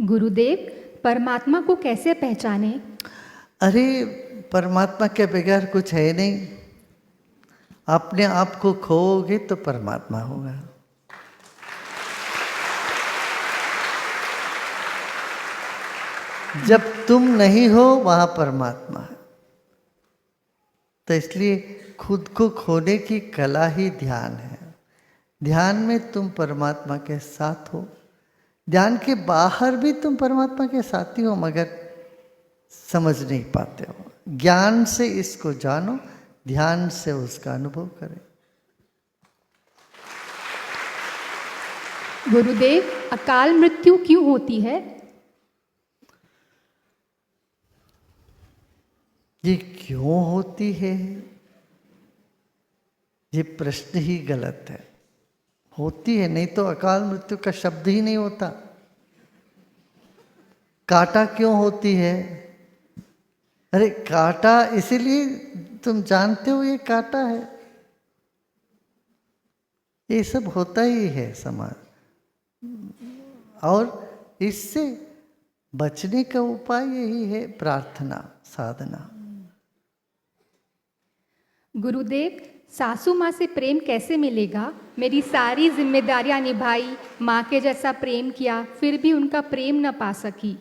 गुरुदेव, परमात्मा को कैसे पहचाने? अरे परमात्मा के बगैर कुछ है नहीं। अपने आप को खोओगे तो परमात्मा होगा। जब तुम नहीं हो वहां परमात्मा है। तो इसलिए खुद को खोने की कला ही ध्यान है। ध्यान में तुम परमात्मा के साथ हो, ध्यान के बाहर भी तुम परमात्मा के साथी हो, मगर समझ नहीं पाते हो। ज्ञान से इसको जानो, ध्यान से उसका अनुभव करें। गुरुदेव, अकाल मृत्यु क्यों होती है? ये क्यों होती है, ये प्रश्न ही गलत है। होती है, नहीं तो अकाल मृत्यु का शब्द ही नहीं होता। काटा क्यों होती है? अरे काटा इसीलिए तुम जानते हो ये काटा है। ये सब होता ही है समाज, और इससे बचने का उपाय यही है, प्रार्थना, साधना। गुरुदेव, सासू माँ से प्रेम कैसे मिलेगा? मेरी सारी जिम्मेदारियां निभाई, माँ के जैसा प्रेम किया, फिर भी उनका प्रेम न पा सकी।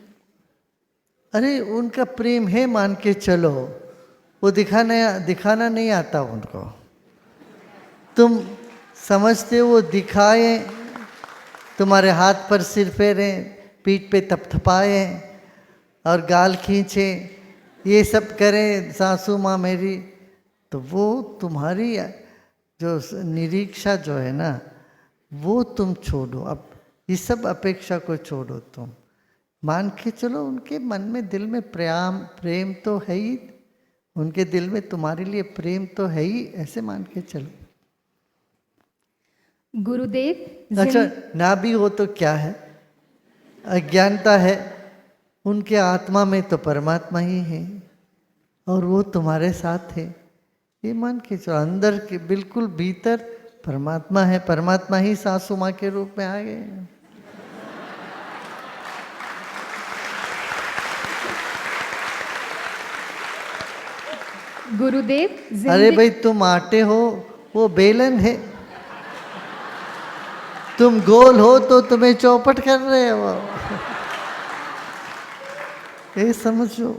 अरे उनका प्रेम है मान के चलो, वो दिखाना नहीं आता उनको। तुम समझते हो वो दिखाए, तुम्हारे हाथ पर सिर फेरे, पीठ पे थपथपाए और गाल खींचे, ये सब करें सासू माँ मेरी, तो वो तुम्हारी जो निरीक्षा जो है ना, वो तुम छोड़ो। अब ये सब अपेक्षा को छोड़ो, तुम मान के चलो उनके मन में, दिल में प्रेम तो है ही, उनके दिल में तुम्हारे लिए प्रेम तो है ही, ऐसे मान के चलो। गुरुदेव, अच्छा ना भी हो तो क्या है, अज्ञानता है, उनके आत्मा में तो परमात्मा ही है और वो तुम्हारे साथ है, ये मान के चलो। अंदर के बिल्कुल भीतर परमात्मा है, परमात्मा ही सासू माँ के रूप में आ गए। गुरुदेव, अरे भाई तुम आटे हो, वो बेलन है। तुम गोल हो तो तुम्हें चौपट कर रहे हो वो। ये समझो,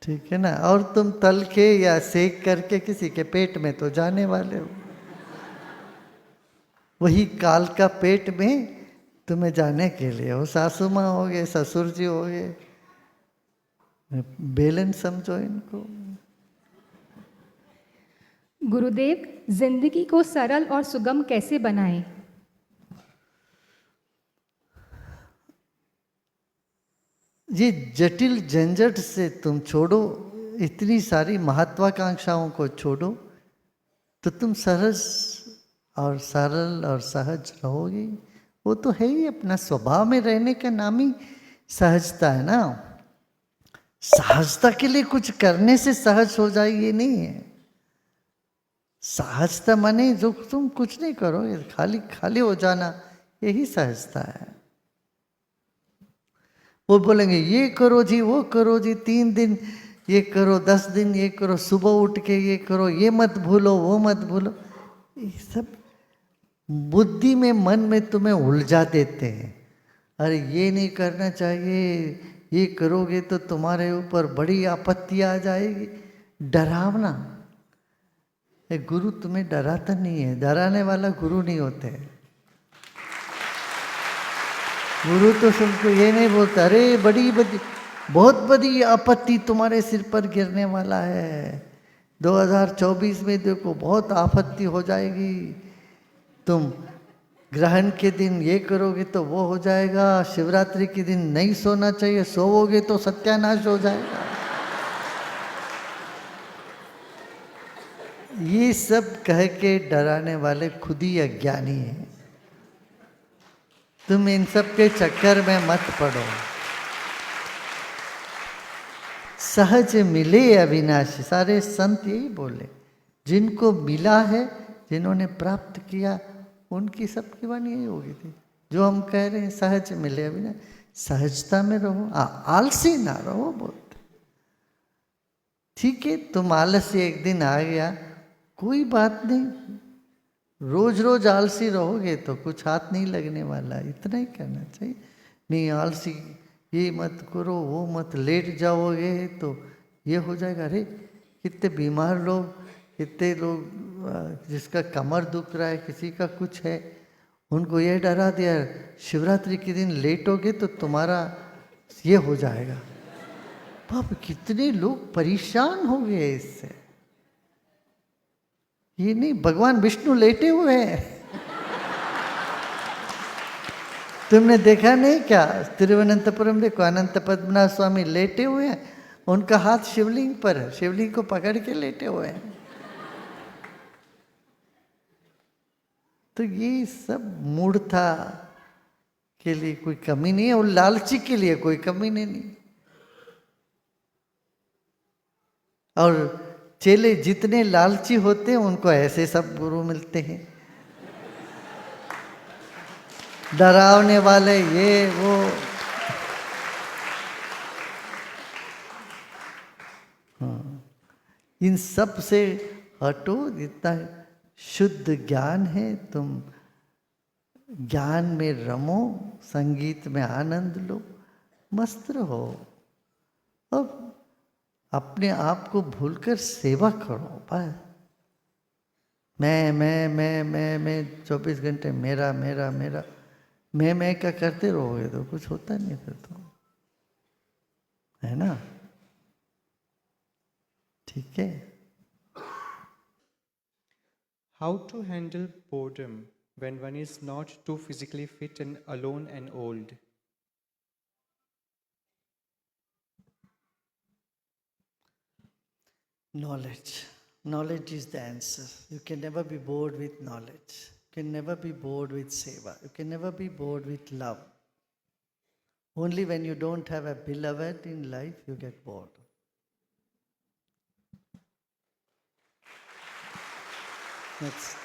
ठीक है ना। और तुम तल के या सेक करके किसी के पेट में तो जाने वाले हो, वही काल का पेट में तुम्हें जाने के लिए हो। सासू माँ हो गए, ससुर जी हो गए, बेलन समझो इनको। गुरुदेव, जिंदगी को सरल और सुगम कैसे बनाएं? ये जटिल झंझट से तुम छोड़ो, इतनी सारी महत्वाकांक्षाओं को छोड़ो, तो तुम सहज और सरल और सहज रहोगे। वो तो है ही, अपना स्वभाव में रहने का नाम ही सहजता है ना। सहजता के लिए कुछ करने से सहज हो जाए ये नहीं है। सहजता माने जो तुम कुछ नहीं करो, ये खाली खाली हो जाना, यही सहजता है। वो बोलेंगे ये करो जी, वो करो जी, 3 दिन ये करो, 10 दिन ये करो, सुबह उठ के ये करो, ये मत भूलो, वो मत भूलो। ये सब बुद्धि में, मन में तुम्हें उलझा देते हैं। अरे ये नहीं करना चाहिए, ये करोगे तो तुम्हारे ऊपर बड़ी आपत्ति आ जाएगी। डरावना। गुरु तुम्हें डराता नहीं है, डराने वाला गुरु नहीं होते। गुरु तो सबको ये नहीं बोलता, अरे बहुत बड़ी आपत्ति तुम्हारे सिर पर गिरने वाला है, 2024 में देखो बहुत आपत्ति हो जाएगी, तुम ग्रहण के दिन ये करोगे तो वो हो जाएगा, शिवरात्रि के दिन नहीं सोना चाहिए, सोओगे तो सत्यानाश हो जाएगा। ये सब कह के डराने वाले खुद ही अज्ञानी हैं। तुम इन सब के चक्कर में मत पड़ो। सहज मिले अविनाशी, सारे संत यही बोले। जिनको मिला है, जिन्होंने प्राप्त किया, उनकी सबकी वाणी यही होगी थी। जो हम कह रहे हैं सहज मिले, अभी ना सहजता में रहो, आलसी ना रहो बोलते। ठीक है, तुम आलसी एक दिन आ गया, कोई बात नहीं, रोज रोज आलसी रहोगे तो कुछ हाथ नहीं लगने वाला, इतना ही करना चाहिए। नहीं आलसी ये मत करो, वो मत, लेट जाओगे तो ये हो जाएगा। अरे कितने बीमार लोग, कितने लोग जिसका कमर दुख रहा है, किसी का कुछ है, उनको ये डरा दिया शिवरात्रि के दिन लेटोगे तो तुम्हारा ये हो जाएगा। बाप, कितने लोग परेशान हो गए इससे। ये नहीं, भगवान विष्णु लेटे हुए हैं। तुमने देखा नहीं क्या, तिरुवनंतपुरम देखो, अनंत पद्मनाभ स्वामी लेटे हुए हैं, उनका हाथ शिवलिंग पर है, शिवलिंग को पकड़ के लेटे हुए हैं। तो ये सब मूढ़ता के लिए कोई कमी नहीं है, और लालची के लिए कोई कमी नहीं। और चेले जितने लालची होते हैं उनको ऐसे सब गुरु मिलते हैं, डरावने वाले, ये वो। हाँ, इन सब से हटो, जितना शुद्ध ज्ञान है, तुम ज्ञान में रमो, संगीत में आनंद लो, मस्त रहो, और अपने आप को भूलकर सेवा करो। बस मैं 24 घंटे मेरा मेरा मेरा मैं क्या करते रहोगे तो कुछ होता नहीं फिर तो, है ना? ठीक है। How to handle boredom when one is not too physically fit and alone and old? Knowledge. Knowledge is the answer. You can never be bored with knowledge. You can never be bored with seva. You can never be bored with love. Only when you don't have a beloved in life, you get bored. Next.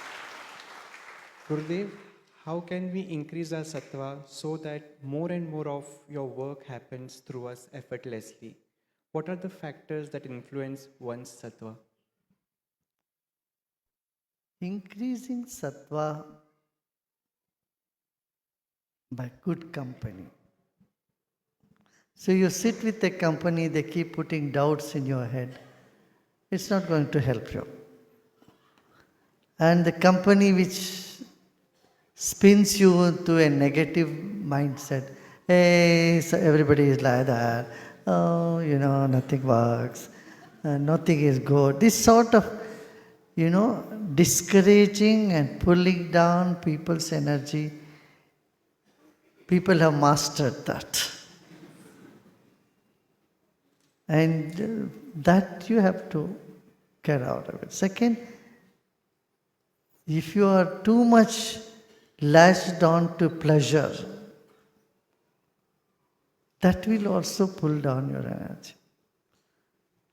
Gurudev, how can we increase our sattva so that more and more of your work happens through us effortlessly? What are the factors that influence one's sattva? Increasing sattva by good company. So you sit with a company, they keep putting doubts in your head. It's not going to help you. And the company which spins you into a negative mindset, hey, so everybody is like that, oh, nothing works, nothing is good. This sort of, discouraging and pulling down people's energy, people have mastered that. And that you have to get out of it. Second, if you are too much latched on to pleasure, that will also pull down your energy.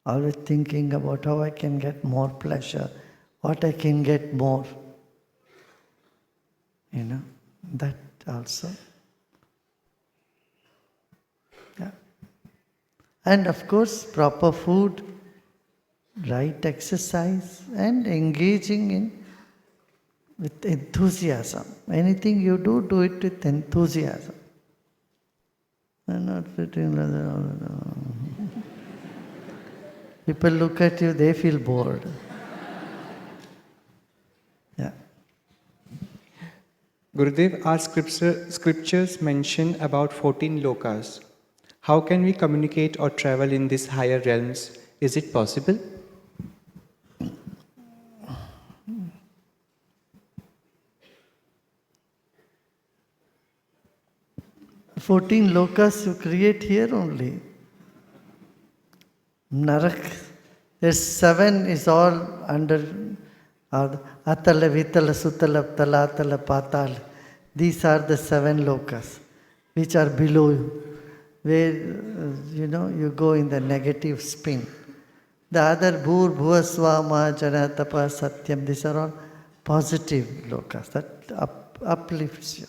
Always thinking about how I can get more pleasure, what I can get more. That also. Yeah. And of course, proper food, right exercise, and engaging with enthusiasm. Anything you do, do it with enthusiasm. And not sitting like that all the time. People look at you, they feel bored. Yeah. Gurudev, our scriptures mention about 14 lokas. How can we communicate or travel in these higher realms? Is it possible? Fourteen lokas you create here only. Narak. There's 7 is all under Atala, Vitala, Sutala, Talatala, Patal. These are the 7 lokas which are below you, where you go in the negative spin. The other Bhur, Bhuvasva, Mahajana, Tapa, Satyam, these are all positive lokas that uplifts you.